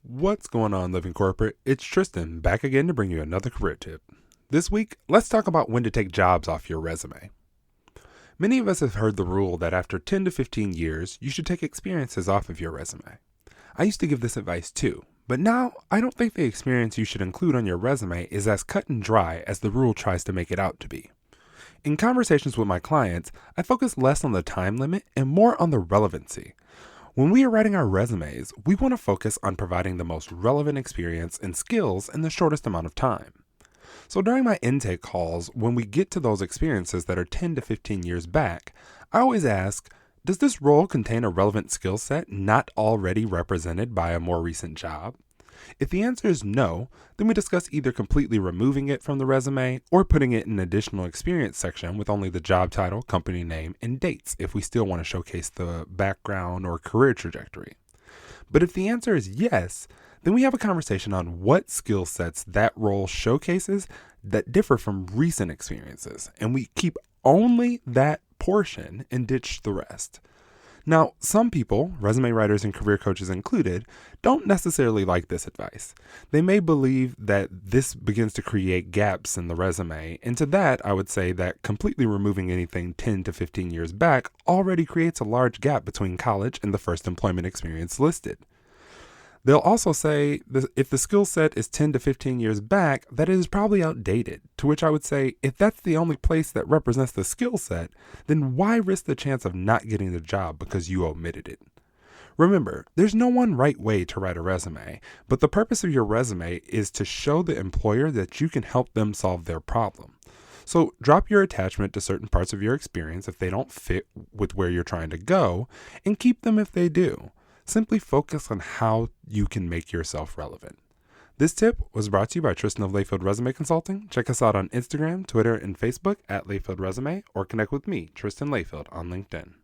What's going on, Living Corporate? It's Tristan, back again to bring you another career tip. This week, let's talk about when to take jobs off your resume. Many of us have heard the rule that after 10 to 15 years, you should take experiences off of your resume. I used to give this advice too, but now I don't think the experience you should include on your resume is as cut and dry as the rule tries to make it out to be. In conversations with my clients, I focus less on the time limit and more on the relevancy. When we are writing our resumes, we want to focus on providing the most relevant experience and skills in the shortest amount of time. So during my intake calls, when we get to those experiences that are 10 to 15 years back, I always ask, does this role contain a relevant skill set not already represented by a more recent job? If the answer is no, then we discuss either completely removing it from the resume or putting it in an additional experience section with only the job title, company name, and dates if we still want to showcase the background or career trajectory. But if the answer is yes, then we have a conversation on what skill sets that role showcases that differ from recent experiences, and we keep only that portion and ditch the rest. Now, some people, resume writers and career coaches included, don't necessarily like this advice. They may believe that this begins to create gaps in the resume, and to that, I would say that completely removing anything 10 to 15 years back already creates a large gap between college and the first employment experience listed. They'll also say that if the skill set is 10 to 15 years back, that it is probably outdated, to which I would say, if that's the only place that represents the skill set, then why risk the chance of not getting the job because you omitted it? Remember, there's no one right way to write a resume, but the purpose of your resume is to show the employer that you can help them solve their problem. So drop your attachment to certain parts of your experience if they don't fit with where you're trying to go, and keep them if they do. Simply focus on how you can make yourself relevant. This tip was brought to you by Tristan of Layfield Resume Consulting. Check us out on Instagram, Twitter, and Facebook at Layfield Resume, or connect with me, Tristan Layfield, on LinkedIn.